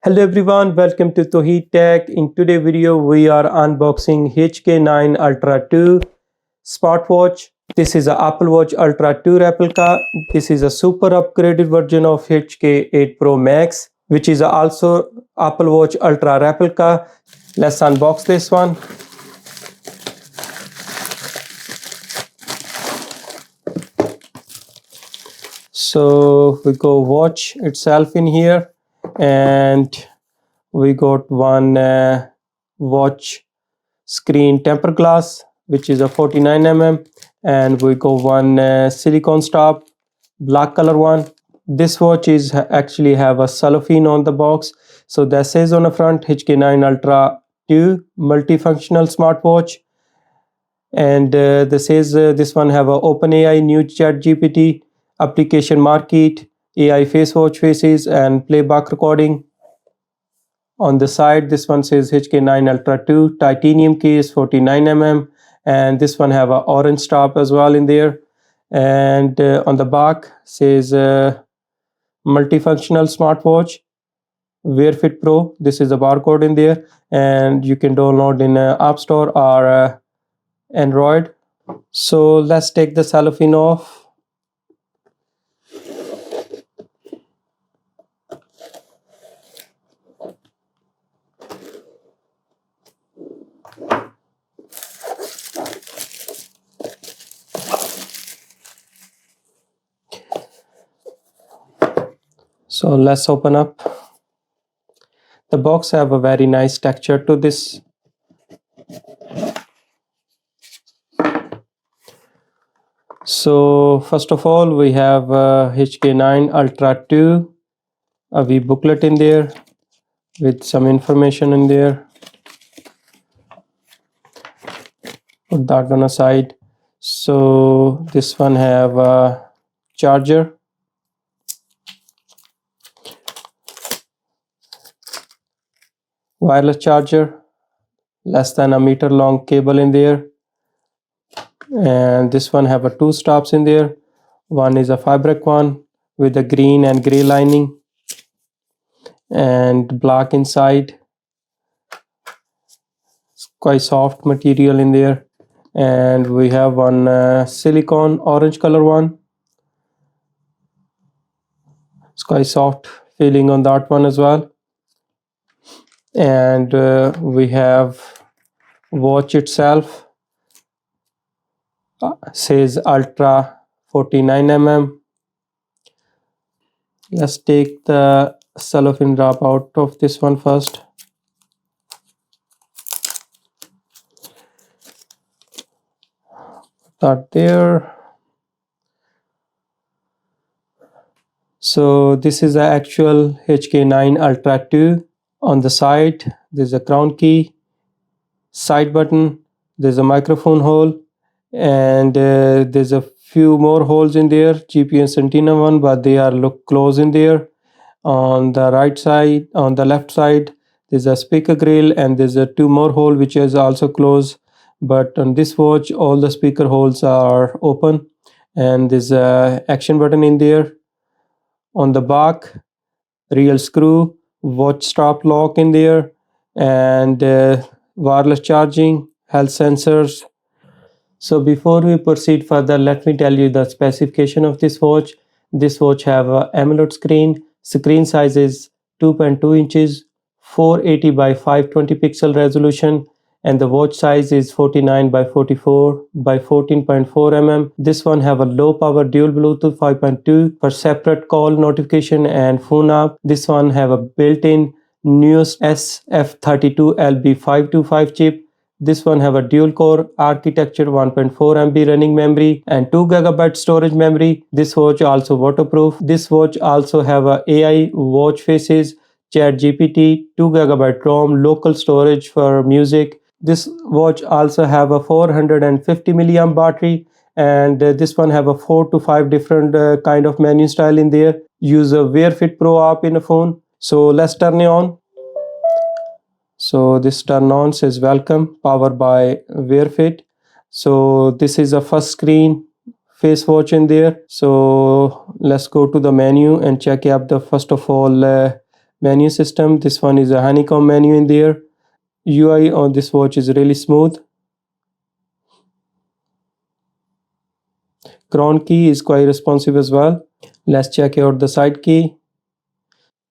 Hello everyone, welcome to Toheed Tech. In today's video, we are unboxing HK9 Ultra 2 smartwatch. This is a Apple Watch Ultra 2 replica. This is a super upgraded version of HK8 Pro Max, which is also Apple Watch Ultra replica. Let's unbox this one. So we go watch itself in here, and we got one watch screen tempered glass, which is a 49 mm, and we got one silicone stop black color one. This watch is actually have a cellophane on the box, so that says on the front HK9 Ultra 2 multifunctional smartwatch. And this says this one have a OpenAI new chat GPT application market, AI face watch faces, and playback recording. On the side, this one says HK9 Ultra 2 titanium case 49 mm, and this one have a orange top as well in there. And on the back says multifunctional smartwatch Wear Fit Pro. This is a barcode in there, and you can download in App Store or Android. So let's take the cellophane off. So let's open up. The box have a very nice texture to this. So first of all, we have HK9 Ultra 2, a wee booklet in there with some information in there. Put that on a side. So this one have a charger, wireless charger, less than a meter long cable in there. And this one have a two stops in there. One is a fabric one with a green and gray lining and black inside. It's quite soft material in there. And we have one silicone orange color one. It's quite soft feeling on that one as well. And we have watch itself, says Ultra 49 mm. Let's take the cellophane wrap out of this one first. That there. So this is the actual HK9 Ultra 2. On the side, there's a crown key, side button, there's a microphone hole, and there's a few more holes in there, GPS antenna one, but they are look close in there. On the right side, on the left side, there's a speaker grill, and there's a two more hole which is also closed. But on this watch, all the speaker holes are open, and there's a action button in there. On the back, real screw, watch strap lock in there, and wireless charging, health sensors. So before we proceed further, let me tell you the specification of this watch. This watch have a AMOLED screen. Screen size is 2.2 inches, 480 by 520 pixel resolution, and the watch size is 49 by 44 by 14.4 mm. This one have a low power dual Bluetooth 5.2 for separate call notification and phone app. This one have a built-in newest SF32LB525 chip. This one have a dual core architecture, 1.4 MB running memory and 2 GB storage memory. This watch also waterproof. This watch also have a AI watch faces, chat GPT, 2 GB ROM, local storage for music. This watch also have a 450 milliamp battery, and this one have a 4 to 5 different kind of menu style in there. Use a Wear Fit Pro app in a phone. So let's turn it on. So this turn on says welcome, powered by Wear Fit. So this is a first screen face watch in there. So let's go to the menu and check out the first of all Menu system, this one is a honeycomb menu in there. UI on this watch is really smooth. Crown key is quite responsive as well. Let's check out the side key.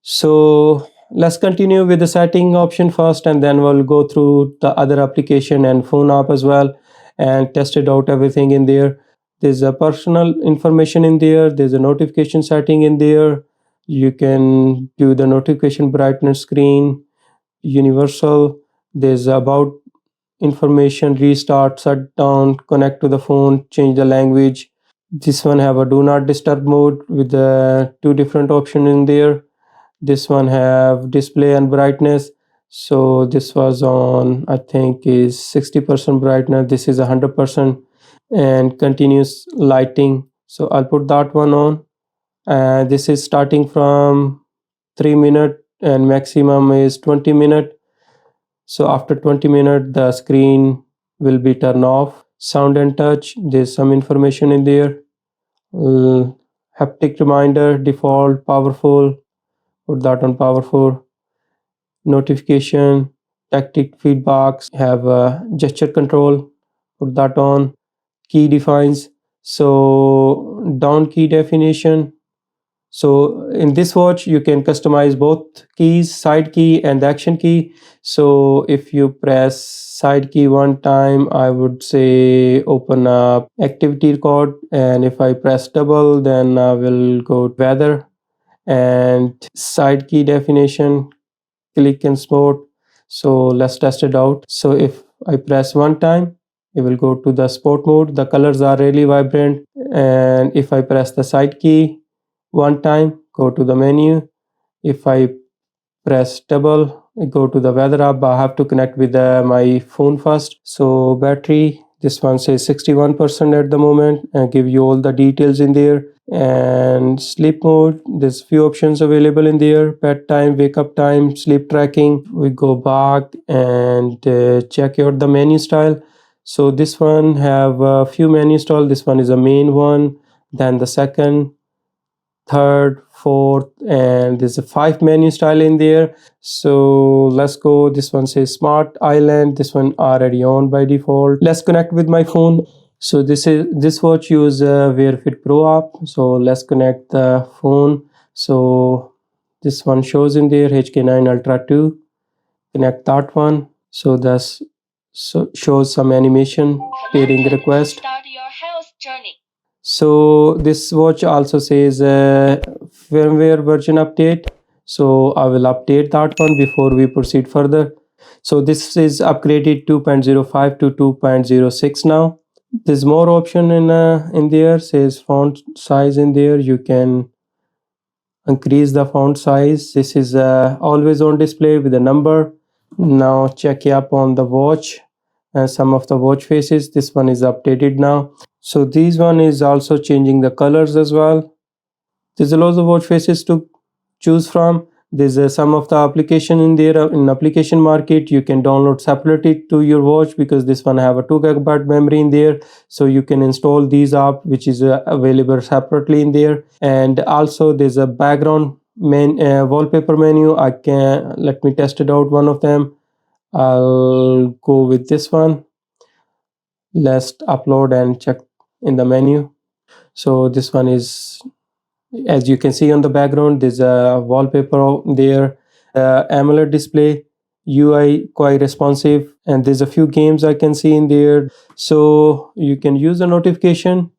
So let's continue with the setting option first, and then we'll go through the other application and phone app as well and test it out everything in there. There's a personal information in there, there's a notification setting in there. You can do the notification brightness, screen, universal. There's about information, restart, shut down, connect to the phone, change the language. This one have a do not disturb mode with the two different options in there. This one have display and brightness. So this was on, I think, is 60% brightness, this is 100%. And continuous lighting, so I'll put that one on. And this is starting from 3 minutes and maximum is 20 minutes. So after 20 minutes the screen will be turned off. Sound and touch, there's some information in there. Haptic reminder, default, powerful, put that on powerful. Notification, tactic feedbacks, have a gesture control, put that on. Key defines, so down key definition. So in this watch you can customize both keys, side key and the action key. So if you press side key one time, I would say open up activity record, and if I press double, then I will go weather. And side key definition, click and sport. So let's test it out. So if I press one time, it will go to the sport mode, the colors are really vibrant. And if I press the side key one time, go to the menu. If I press double, go to the weather app. I have to connect with my phone first. So battery, this one says 61% at the moment, and give you all the details in there. And sleep mode, there's few options available in there: bedtime, wake up time, sleep tracking. We go back and check out the menu style. So this one have a few menu style. This one is a main one, then the second, third, fourth, and there's a 5 menu style in there. So let's go. This one says smart island, this one already on by default. Let's connect with my phone. So this watch use Wear Fit Pro app. So let's connect the phone. So this one shows in there HK9 Ultra 2. Connect that one. So that's shows some animation pairing request. Start your health journey. So this watch also says firmware version update. So I will update that one before we proceed further. So this is upgraded 2.05 to 2.06 now. There's more option in there. Says font size in there. You can increase the font size. This is always on display with a number. Now check up on the watch and some of the watch faces. This one is updated now. So this one is also changing the colors as well. There's a lot of watch faces to choose from. There's some of the application in there in application market. You can download separately to your watch, because this one have a 2 GB memory in there. So you can install these app, which is available separately in there. And also there's a background wallpaper menu. I can let me test it out, one of them. I'll go with this one. Let's upload and check in the menu. So this one is, as you can see on the background, there's a wallpaper there. AMOLED display, UI quite responsive, and there's a few games I can see in there. So you can use the notification,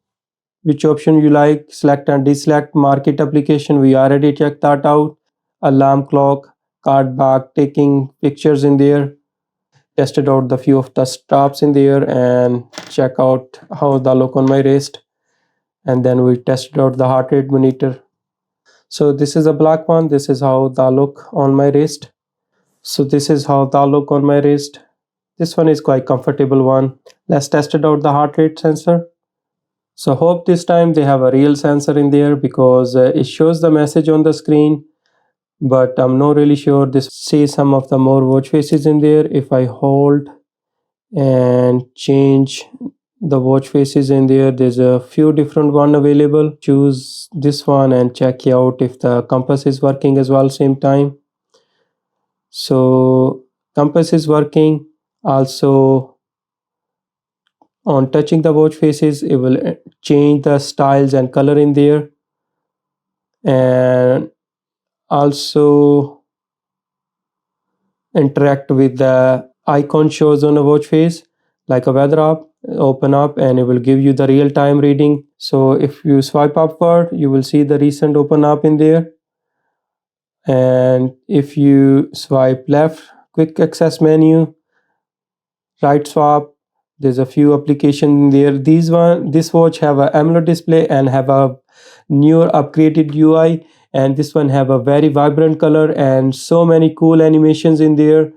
which option you like, select and deselect. Market application, we already checked that out. Alarm clock, card back, taking pictures in there. Tested out the few of the stops in there and check out how they look on my wrist. And then we tested out the heart rate monitor. So this is a black one. This is how they look on my wrist. So this is how they look on my wrist. This one is quite comfortable one. Let's test it out the heart rate sensor. So hope this time they have a real sensor in there, because it shows the message on the screen, but I'm not really sure. This see some of the more watch faces in there. If I hold and change the watch faces in there, there's a few different one available. Choose this one and check out if the compass is working as well same time. So compass is working. Also on touching the watch faces, it will change the styles and color in there. And also interact with the icon shows on a watch face, like a weather app. Open up and it will give you the real-time reading. So if you swipe upward, you will see the recent open up in there. And if you swipe left, quick access menu, right swap, there's a few applications in there. This watch have a AMOLED display and have a newer upgraded UI, and this one have a very vibrant color and so many cool animations in there.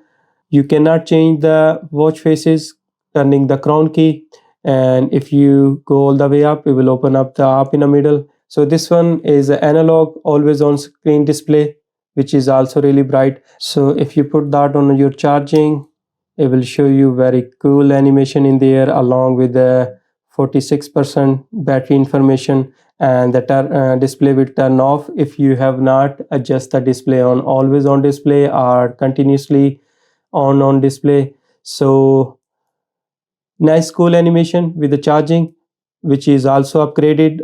You cannot change the watch faces turning the crown key, and if you go all the way up, it will open up the app in the middle. So this one is an analog always on screen display, which is also really bright. So if you put that on your charging, it will show you very cool animation in there, along with the 46% battery information. And the display will turn off if you have not adjust the display on always on display or continuously on display. So nice cool animation with the charging, which is also upgraded.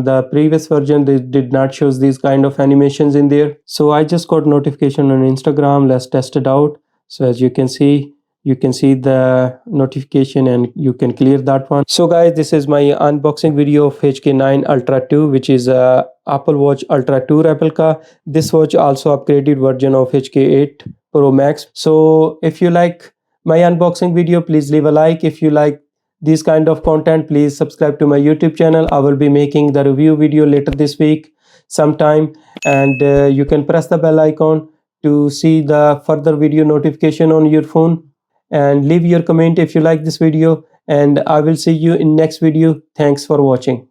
The previous version, they did not show these kind of animations in there. So I just got notification on Instagram. Let's test it out. So as you can see, the notification and you can clear that one. So guys, this is my unboxing video of HK9 Ultra 2, which is a Apple Watch Ultra 2 replica. This watch also upgraded version of HK8 Pro Max. So if you like my unboxing video, please leave a like. If you like this kind of content, please subscribe to my YouTube channel. I will be making the review video later this week sometime, and you can press the bell icon to see the further video notification on your phone, and leave your comment if you like this video, and I will see you in next video. Thanks for watching.